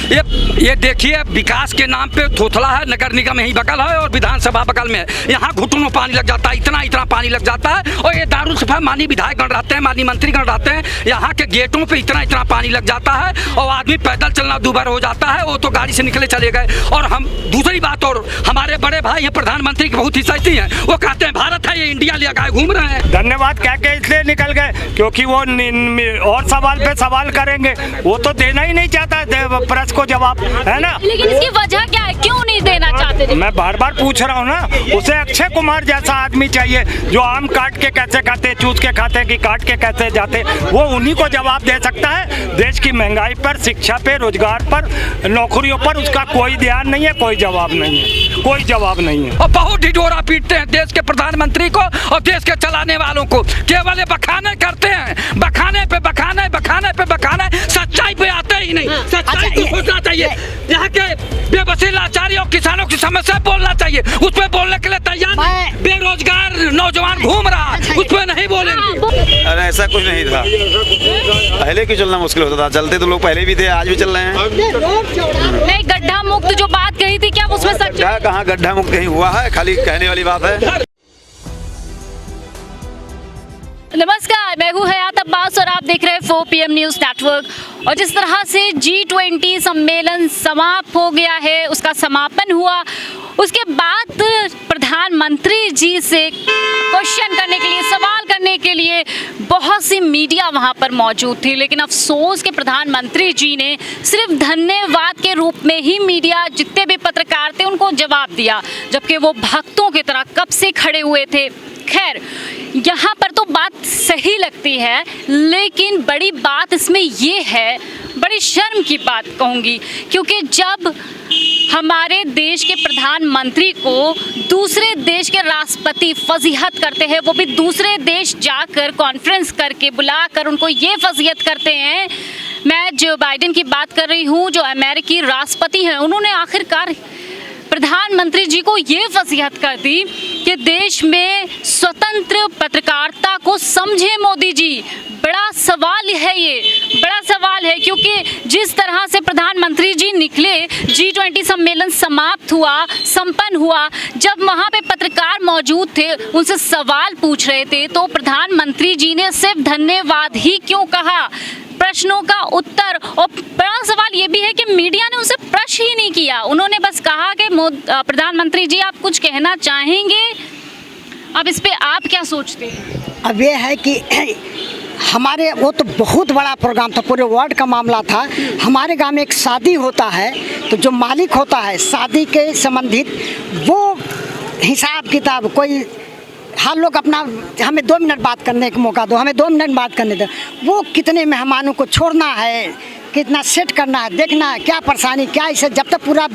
ये देखिए, विकास के नाम पे थोथला है, नगर निगम यही बगल है और विधानसभा बगल में है। यहाँ घुटनों पानी लग जाता है, इतना इतना पानी लग जाता है। और ये दारुल सफा माननीय विधायक गण रहते हैं, माननीय मंत्री गण रहते हैं, यहाँ के गेटों पे इतना इतना पानी लग जाता है और आदमी पैदल चलना दूभर हो जाता है। वो तो गाड़ी से निकले चले गए। और हम दूसरी बात, और हमारे बड़े भाई ये प्रधानमंत्री की बहुत हिस्साती हैं, वो कहते हैं भारत है, ये इंडिया ले गए घूम रहे हैं। धन्यवाद कह के इसलिए निकल गए क्योंकि वो और सवाल पे सवाल करेंगे। वो तो देना ही नहीं चाहता प्रेस को जवाब, है ना। लेकिन इसकी वजह क्या है, क्यों नहीं देना चाहते? मैं बार बार पूछ रहा हूँ ना। उसे अक्षय कुमार जैसा आदमी चाहिए जो आम काट के कैसे खाते, चूस के खाते कि काट के कैसे जाते, वो उन्हीं को जवाब दे सकता है। देश की महंगाई पर, शिक्षा पे, रोजगार पर, नौकरियों पर उसका कोई ध्यान नहीं है, कोई जवाब नहीं है, कोई जवाब नहीं है। और बहुत ढिढोरा पीटते हैं देश के प्रधानमंत्री को और देश के चलाने वालों को। केवल ये बखाने करते हैं, बखाने पे बखाने, बखाने पे बखाने, सच्चाई पे आते ही नहीं। सच्चाई को सोचना चाहिए। यहाँ के बेबसी, लाचारी और किसानों की समस्या बोलना चाहिए, उस पर बोलने के लिए तैयार। बेरोजगार नौजवान घूम रहा है, उस पर नहीं बोलेंगे। अरे ऐसा कुछ नहीं था, पहले की चलना मुश्किल होता था। चलते तो लोग पहले भी थे, आज भी चल रहे हैं। नहीं, गड्ढा मुक्त जो बात कही थी, क्या उसमें सच है? कहाँ गड्ढा मुक्त कहीं हुआ है, खाली कहने वाली बात है। नमस्कार, मैं हूँ हयात अब्बास और आप देख रहे हैं 4 PM न्यूज़ नेटवर्क। और जिस तरह से G20 सम्मेलन समाप्त हो गया है, उसका समापन हुआ, उसके बाद प्रधानमंत्री जी से क्वेश्चन करने के लिए, सवाल करने के लिए बहुत सी मीडिया वहां पर मौजूद थी। लेकिन अफसोस के प्रधानमंत्री जी ने सिर्फ धन्यवाद के रूप में ही मीडिया, जितने भी पत्रकार थे, उनको जवाब दिया, जबकि वो भक्तों की तरह कब से खड़े हुए थे। खैर, यहाँ पर तो बात सही लगती है, लेकिन बड़ी बात इसमें ये है, बड़ी शर्म की बात कहूँगी, क्योंकि जब हमारे देश के प्रधानमंत्री को दूसरे देश के राष्ट्रपति फजीहत करते हैं, वो भी दूसरे देश जाकर कॉन्फ्रेंस करके बुलाकर उनको ये फजीहत करते हैं। मैं जो बाइडेन की बात कर रही हूँ, जो अमेरिकी राष्ट्रपति हैं, उन्होंने आखिरकार प्रधानमंत्री जी को ये फजीहत कर दी कि देश में स्वतंत्र पत्रकारिता को समझे मोदी जी। बड़ा सवाल है, ये बड़ा सवाल है, क्योंकि जिस तरह से प्रधानमंत्री जी निकले, G20 सम्मेलन समाप्त हुआ, संपन्न हुआ, जब वहाँ पे पत्रकार मौजूद थे, उनसे सवाल पूछ रहे थे, तो प्रधानमंत्री जी ने सिर्फ धन्यवाद ही क्यों कहा, प्रश्नों का उत्तर। और बड़ा सवाल ये भी है कि मीडिया ने उनसे प्रश्न ही नहीं किया, उन्होंने बस कहा कि प्रधानमंत्री जी आप कुछ कहना चाहेंगे। अब इस पे आप क्या सोचते हैं? अब ये है कि हमारे, वो तो बहुत बड़ा प्रोग्राम था, पूरे वर्ल्ड का मामला था। हमारे गांव में एक शादी होता है, तो जो मालिक होता है शादी के संबंधित, वो हिसाब किताब कोई, हर लोग अपना, हमें 2 मिनट बात करने का मौका दो, हमें 2 मिनट बात करने दो। वो कितने मेहमानों को छोड़ना है, कितना सेट करना है, देखना है क्या परेशानी, क्या इसे, जब तक पूरा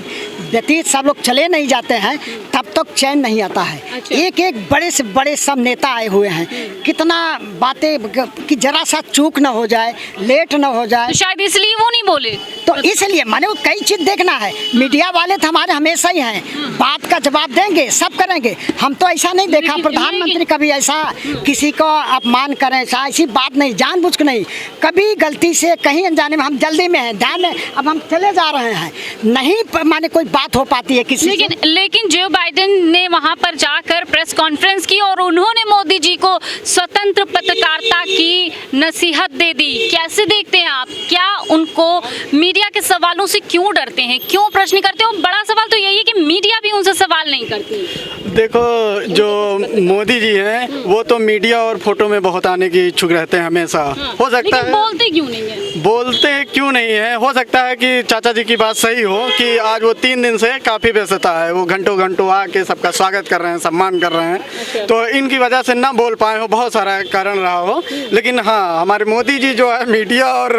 व्यतीत सब लोग चले नहीं जाते हैं तब तक चैन नहीं आता है। अच्छा। एक एक बड़े से बड़े सब नेता आए हुए हैं, कितना बातें कि जरा सा चूक न हो जाए, लेट न हो जाए, तो शायद इसलिए वो नहीं बोले। तो इसलिए माने वो कई चीज़ देखना है। मीडिया वाले तो हमारे हमेशा ही हैं, बात का जवाब देंगे, सब करेंगे। हम तो ऐसा नहीं देखा प्रधानमंत्री कभी ऐसा किसी को अपमान करें, ऐसी बात नहीं, जानबूझ के नहीं, कभी गलती से कहीं अनजाने में, हम जल्दी में हैं, ध्यान में, अब हम चले जा रहे हैं, नहीं माने कोई बात हो पाती है किसी लेकिन जो बाइडेन ने वहां पर जाकर प्रेस कॉन्फ्रेंस की और उन्होंने मोदी जी को स्वतंत्र पत्रकारिता की नसीहत दे दी। कैसे देखते हैं आप? क्या उनको मीडिया के सवालों से क्यों डरते हैं, क्यों प्रश्न नहीं करते? और बड़ा सवाल तो यही है कि मीडिया भी उनसे सवाल नहीं करती। देखो, जो मोदी जी हैं वो तो मीडिया और फोटो में बहुत आने की इच्छुक रहते हैं हमेशा। हो सकता है बोलते क्यों नहीं है? बोलते क्यों नहीं है, हो सकता है कि चाचा जी की बात सही हो कि आज वो 3 दिन से काफ़ी व्यस्तता है, वो घंटों घंटों आके सबका स्वागत कर रहे हैं, सम्मान कर रहे हैं, तो इनकी वजह से ना बोल पाए हो, बहुत सारा कारण रहा हो। लेकिन हाँ, हमारे मोदी जी जो है मीडिया और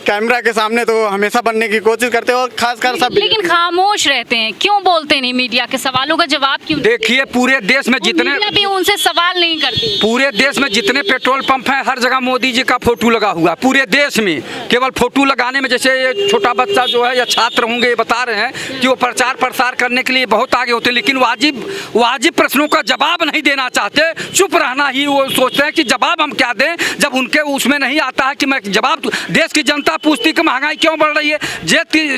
कैमरा के सामने तो हमेशा बनने की कोशिश करते हैं, और खासकर सब, लेकिन खामोश रहते हैं, क्यों बोलते नहीं? मीडिया के सवालों का जवाब क्यों? देखिए, पूरे देश में जितने भी उनसे सवाल नहीं करती, पूरे देश में जितने पेट्रोल पंप हैं, हर जगह मोदी जी का फोटो लगा हुआ, पूरे देश में। केवल फोटो लगाने में, जैसे ये छोटा बच्चा जो है या छात्र होंगे होंगे ये बता रहे हैं कि वो प्रचार प्रसार करने के लिए बहुत आगे होते हैं, लेकिन वाजिब प्रश्नों का जवाब नहीं देना चाहते, चुप रहना ही वो सोचते हैं कि जवाब हम क्या दें, जब उनके उसमें नहीं आता है कि मैं जवाब। देश की जनता पूछती कि महंगाई क्यों बढ़ रही है,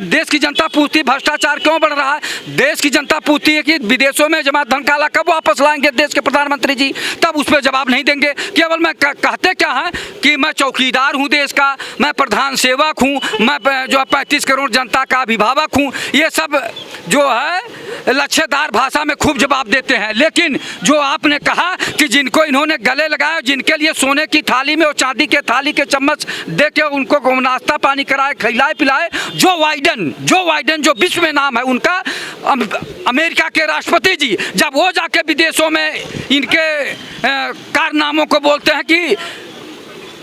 देश की जनता पूछती भ्रष्टाचार क्यों बढ़ रहा है, देश की जनता पूछती है कि विदेशों में जमा धन काला कब वापस लाएंगे देश के प्रधानमंत्री जी, तब उस पर जवाब नहीं देंगे। केवल मैं कहते क्या है कि मैं चौकीदार हूँ देश का, मैं प्रधान सेवक हूँ, मैं जो 35 करोड़ जनता का अभिभावक हूँ, ये सब जो है लच्छेदार भाषा में खूब जवाब देते हैं। लेकिन जो आपने कहा कि जिनको इन्होंने गले लगाया, जिनके लिए सोने की थाली में और चांदी के थाली के चम्मच दे के उनको नाश्ता पानी कराए, खिलाए पिलाए, जो बाइडेन जो विश्व में नाम है उनका, अमेरिका के राष्ट्रपति जी, जब वो जाके विदेशों में इनके कारनामों को बोलते हैं कि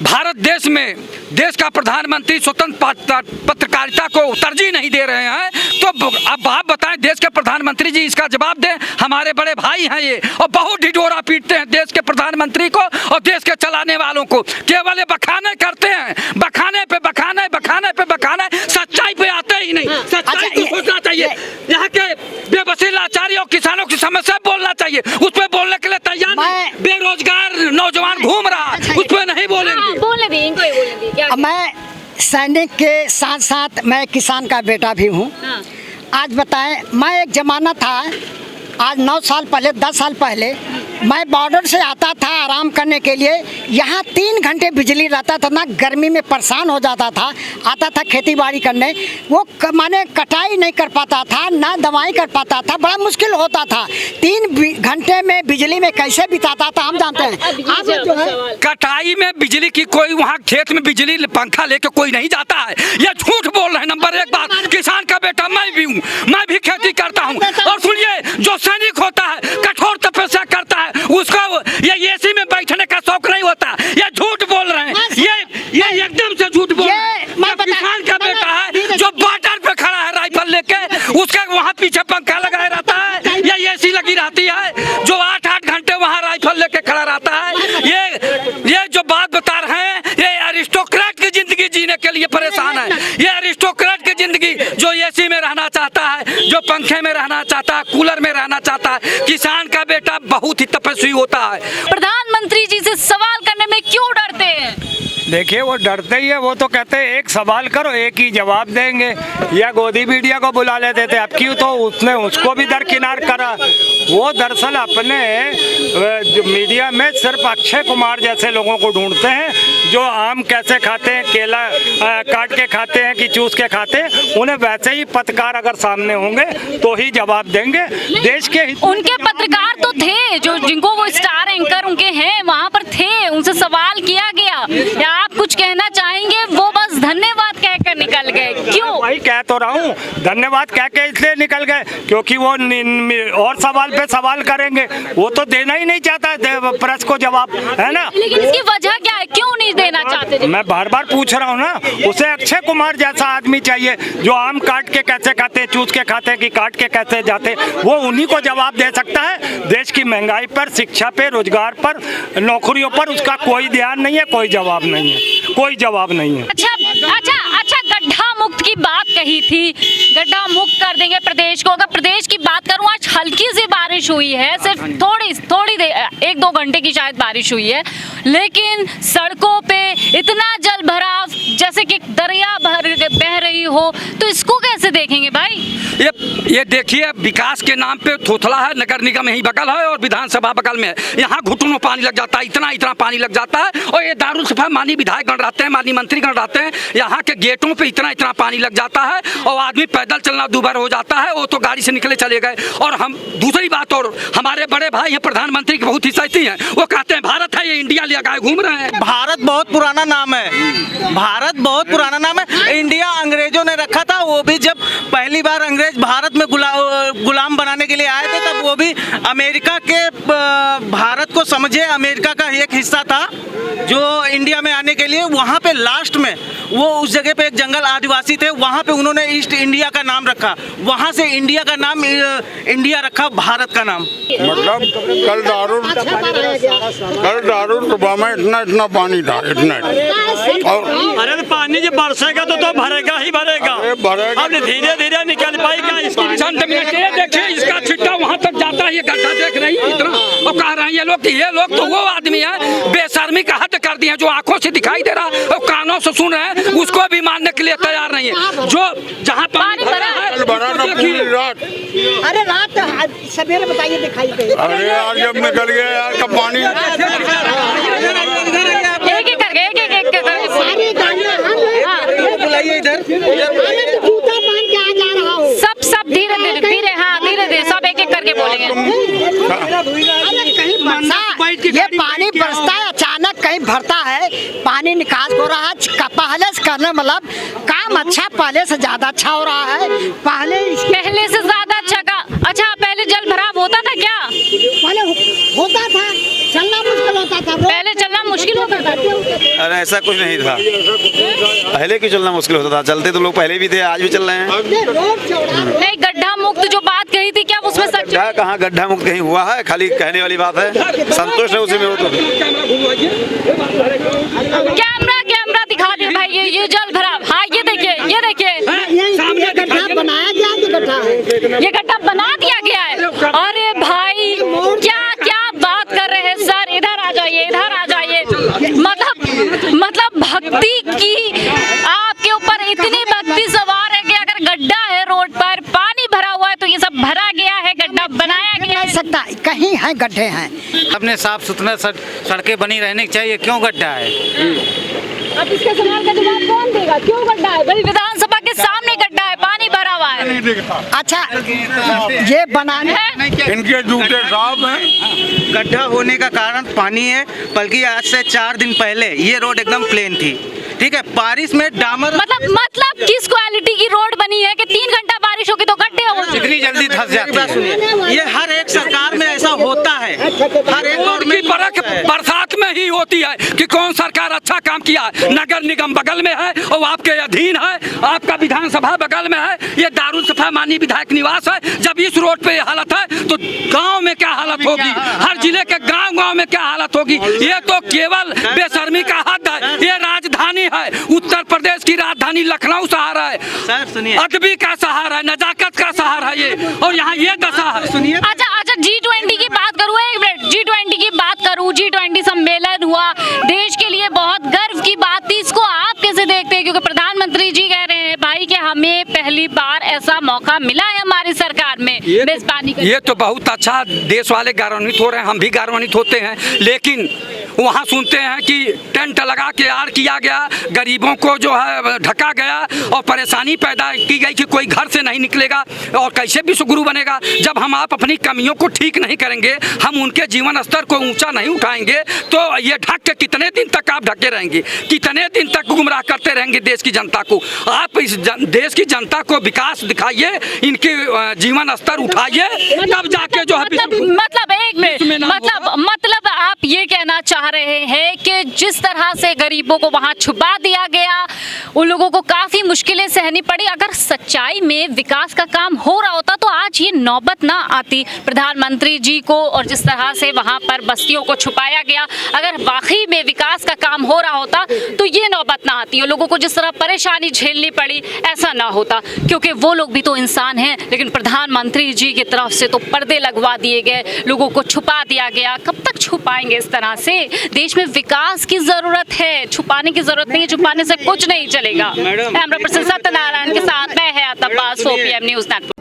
भारत देश में देश का प्रधानमंत्री स्वतंत्र पत्रकारिता को तरजीह नहीं दे रहे हैं, तो अब आप बताएं देश के प्रधानमंत्री जी इसका जवाब दें। हमारे बड़े भाई हैं ये, और बहुत ढिढोरा पीटते हैं देश के प्रधानमंत्री को और देश के चलाने वालों को, केवल ये बखाने करते हैं, बखाने पे बखाने, सच्चाई पे आते ही नहीं। सच्चाई को सोचना चाहिए, यहाँ के बेबसी लाचारी और किसानों की समस्या बोलना चाहिए, उस पर बोलने के लिए तैयार नहीं। बेरोजगार नौजवान घूम रहा है, उस पर नहीं बोलेंगे। बोलने दी, इनको ही बोलने दी। क्या मैं सैनिक के साथ साथ मैं किसान का बेटा भी हूँ। हाँ। आज बताएं, मैं एक ज़माना था, आज 9 साल पहले 10 साल पहले मैं बॉर्डर से आता था आराम करने के लिए, यहाँ 3 घंटे बिजली रहता था ना, गर्मी में परेशान हो जाता था, आता था खेती बाड़ी करने, वो माने कटाई नहीं कर पाता था, ना दवाई कर पाता था, बड़ा मुश्किल होता था। 3 घंटे में बिजली में कैसे बिताता था हम जानते हैं। अब जो है कटाई में बिजली की कोई, वहाँ खेत में बिजली पंखा लेके कोई नहीं जाता है, ये झूठ बोल रहे हैं। नंबर 1 बात, किसान का बेटा मैं भी हूँ, मैं भी खेती करता हूँ। और सुनिए, जो सैनिक होता है कठोर तपस्या करता है, उसका ये एसी में बैठने का शौक नहीं होता, ये झूठ बोल रहे हैं, ये एकदम से झूठ बोल रहे हैं। किसान का बेटा है जो बॉर्डर पे खड़ा है राइफल लेके, उसका वहाँ पीछे पंखा लगाया रहता है या एसी लगी रहती है, जो 8-8 घंटे वहाँ राइफल लेके खड़ा रहता है। ये जो बात बता रहे हैं, ये अरिस्टोक्रेट की जिंदगी जीने के लिए परेशान है। ये अरिस्टोक्रेट की जिंदगी जो एसी में रहना चाहता है, जो पंखे में रहना चाहता है, कूलर में रहना चाहता है। किसान का बेटा बहुत ही तपस्वी होता है। प्रधानमंत्री जी से सवाल करने में क्यों डरते हैं? देखिए, वो डरते ही है, वो तो कहते हैं एक सवाल करो एक ही जवाब देंगे, या गोदी मीडिया को बुला लेते थे, अब क्यों तो उसने उसको भी दरकिनार करा। वो दरअसल अपने जो मीडिया में सिर्फ अक्षय कुमार जैसे लोगों को ढूंढते हैं, जो आम कैसे खाते हैं, केला काट के खाते हैं कि चूस के खाते हैं, उन्हें वैसे ही पत्रकार अगर सामने होंगे तो ही जवाब देंगे। देश के उनके पत्रकार तो थे, जो जिनको वो स्टार एंकर उनके हैं वहाँ पर थे, उनसे सवाल किया गया, या आप कुछ कहना चाहेंगे? वो बस धन्यवाद कहकर निकल गए, क्यों? वही कह तो रहा हूँ, धन्यवाद कह के इसलिए निकल गए क्योंकि वो और सवाल पे सवाल करेंगे, वो तो देना ही नहीं चाहता प्रेस को जवाब, है ना। लेकिन इसकी वजह क्या है, क्यों नहीं देना चाहते? मैं बार बार पूछ रहा हूँ ना, उसे अक्षय कुमार जैसा आदमी चाहिए जो आम काट के कैसे खाते, चूस के खाते कि काट के कैसे जाते, वो उन्हीं को जवाब दे सकता है। देश की महंगाई पर, शिक्षा पे, रोजगार पर, नौकरियों पर उसका कोई ध्यान नहीं है, कोई जवाब नहीं है, कोई जवाब नहीं है। अच्छा, गड्ढा मुक्त की बात कही थी, गड्ढा मुक्त कर देंगे प्रदेश को। अगर प्रदेश की बात करूं, आज हल्की सी बारिश हुई है, सिर्फ थोड़ी देर 1-2 घंटे की शायद बारिश हुई है, लेकिन सड़कों पे इतना जल भराव जैसे कि दरिया बह रही हो, तो इसको कैसे देखेंगे भाई? ये देखिए, विकास के नाम पे थोथला है, नगर निगम यही बगल है और विधानसभा बगल में है, यहाँ घुटनों पानी लग जाता है, इतना पानी लग जाता है, और ये दारुल सफा माननीय विधायक गण रहते हैं, माननीय मंत्री गण रहते हैं, यहाँ के गेटों पे इतना पानी लग जाता है और आदमी पैदल चलना दूभर हो जाता है, वो तो गाड़ी से निकले चले गए। और हम दूसरी बात, और हमारे बड़े भाई हैं प्रधानमंत्री की बहुत हिस्साती हैं, वो कहते हैं भारत है ये इंडिया ले गाय घूम रहे हैं। भारत बहुत पुराना नाम है, भारत बहुत पुराना नाम है। इंडिया अंग्रेजों ने रखा था, वो भी जब पहली बार अंग्रेज भारत में गुलाम बनाने के लिए आए थे, तब वो भी अमेरिका के भारत को समझे अमेरिका का एक हिस्सा था जो इंडिया में आने के लिए वहाँ पे लास्ट में वो उस जगह पे एक जंगल आदिवासी थे, वहाँ पे उन्होंने ईस्ट इंडिया का नाम रखा, वहाँ से इंडिया का नाम इंडिया रखा, भारत का नाम। मतलब कल दारुल सुबह में इतना पानी था, इतना। और अरे तो पानी जब बरसेगा तो भरेगा ही भरेगा। अब धीरे धीरे निकल पाएगा इसकी। चंद मिनट ये देखिए, इसका छिट्टा वहाँ तक जाता है, ये गड्ढा देख रही है इतना। और कह रहे हैं ये लोग तो वो आदमी है बेशर्मी का हद कर दिए, जो आंखों से दिखाई दे रहा है और कानों से सुन रहे हैं, उसको भी मानने के लिए तैयार नहीं है। जो जहाँ पानी भरा है, भरा ना पूरी रात। अरे रात सवेरे बताइए दिखाई दे। अरे यार जब निकल गया यार का पानी। एक एक करके सब धीरे धीरे हाँ धीरे धीरे सब एक एक करके बोलेंगे। ये पानी बरसता है अचानक, कहीं भरता है, पानी निकास हो रहा है। पहले से करने मतलब काम अच्छा, पहले से ज्यादा अच्छा हो रहा है। पहले से ज्यादा अच्छा का अच्छा। पहले जल भराव होता था क्या? पहले होता था, चलना मुश्किल होता था। पहले चलना मुश्किल होता था। अरे ऐसा कुछ नहीं था, पहले क्यों चलना मुश्किल होता था? चलते तो लोग पहले भी थे, आज भी चल रहे हैं। नहीं, गड्ढा मुक्त जो बात कही थी क्या उसमें सच? गड्ढा कहाँ, गड्ढा मुक्त कहीं हुआ है? खाली कहने वाली बात है। संतुष्ट है उसी में वो तो। कैमरा दिखा दे भाई, ये जल भराव। हाँ ये देखिए गड्ढा बनाया गया, ये गड्ढा बना दिया गया है। अरे भाई क्या बात कर रहे हैं सर, इधर आ जाइए। मतलब भक्ति की आपके ऊपर इतनी भक्ति सवार है कि अगर गड्ढा है रोड पर, पानी भरा हुआ है, तो ये सब भरा गया है, गड्ढा बनाया गया है। सकता कहीं है, गड्ढे हैं। अपने साफ सुथरा सड़कें बनी रहने की चाहिए, क्यों गड्ढा है? अब इसके सवाल का जवाब कौन देगा? क्यों गड्ढा है भाई? विधानसभा के सामने गड्ढा है, पानी भरा हुआ है। अच्छा ये बनाने इनके जूते साफ हैं। गड्ढा होने का कारण पानी है, बल्कि आज से 4 दिन पहले ये रोड एकदम प्लेन थी, ठीक है। बारिश में डामर मतलब किस क्वालिटी की रोड बनी है कि 3 घंटा बारिश होगी तो गड्ढे हो? इतनी जल्दी धंस जाती है। ये हर एक सरकार में ऐसा होता है, हर एक गवर्नमेंट बरसात में ही होती है कि कौन सरकार अच्छा काम किया है। नगर निगम बगल में है और आपके अधीन है, आपका विधानसभा बगल में है, ये दारुल सफा मानी विधायक निवास है। जब इस रोड पे हालत है तो गांव में क्या हालत होगी, हर जिले के गांव में क्या हालत होगी। ये तो केवल बेशर्मी का हद है। ये राजधानी है, उत्तर प्रदेश की राजधानी लखनऊ सहारा है, सर सुनिए, अदबी का सहारा है, नजाकत का सहारा है ये, और यहाँ ये दशा है। सुनिए। अच्छा G20 की बात करूँ, एक मिनट, G20 की बात करूँ। G20 सम्मेलन हुआ, देश के लिए बहुत गर्व की बात थी। इसको आप कैसे देखते हैं? क्योंकि प्रधानमंत्री जी कह रहे हैं भाई कि हमें पहली बार ऐसा मौका मिला है हमारी सरकार में मेजबानी करने। ये तो बहुत अच्छा, देश वाले गौरवान्वित हो रहे हैं, हम भी गौरवान्वित होते हैं। लेकिन वहाँ सुनते हैं कि टेंट लगा के आड़ किया गया, गरीबों को जो है ढका गया और परेशानी पैदा की गई कि कोई घर से नहीं निकलेगा और कैसे विश्वगुरु बनेगा। जब हम आप अपनी कमियों को ठीक नहीं करेंगे, हम उनके जीवन स्तर को ऊंचा नहीं उठाएंगे, तो ये ढक के कितने दिन तक आप ढके रहेंगे, कितने दिन तक गुमराह करते रहेंगे देश की जनता को। आप इस देश की जनता को विकास दिखाइए, इनके जीवन स्तर उठाइए, तब जाके जो है मतलब आप ये कहना चाह रहे हैं कि जिस तरह से गरीबों को वहां छुपा दिया गया, उन लोगों को काफी मुश्किलें सहनी पड़ी। अगर सच्चाई में विकास का काम हो रहा होता तो आज ये नौबत ना आती प्रधानमंत्री जी को, और जिस तरह से वहां पर बस्तियों को छुपाया गया, अगर वाकई में विकास का काम हो रहा होता तो ये नौबत ना आती, और लोगों को जिस तरह परेशानी झेलनी पड़ी ऐसा ना होता। क्योंकि वो लोग भी तो इंसान हैं, लेकिन प्रधानमंत्री जी की तरफ से तो पर्दे लगवा दिए गए, लोगों को छुपा दिया गया। कब तक छुपाएंगे इस तरह से? देश में विकास की जरूरत है, छुपाने की जरूरत नहीं है, छुपाने से कुछ नहीं चलेगा। कैमरा पर्सन सत्यनारायण के साथ मैं Hayat Abbas, 4PM news network.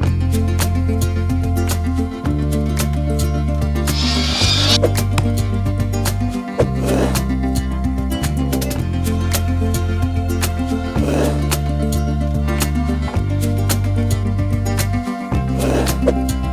Thank you.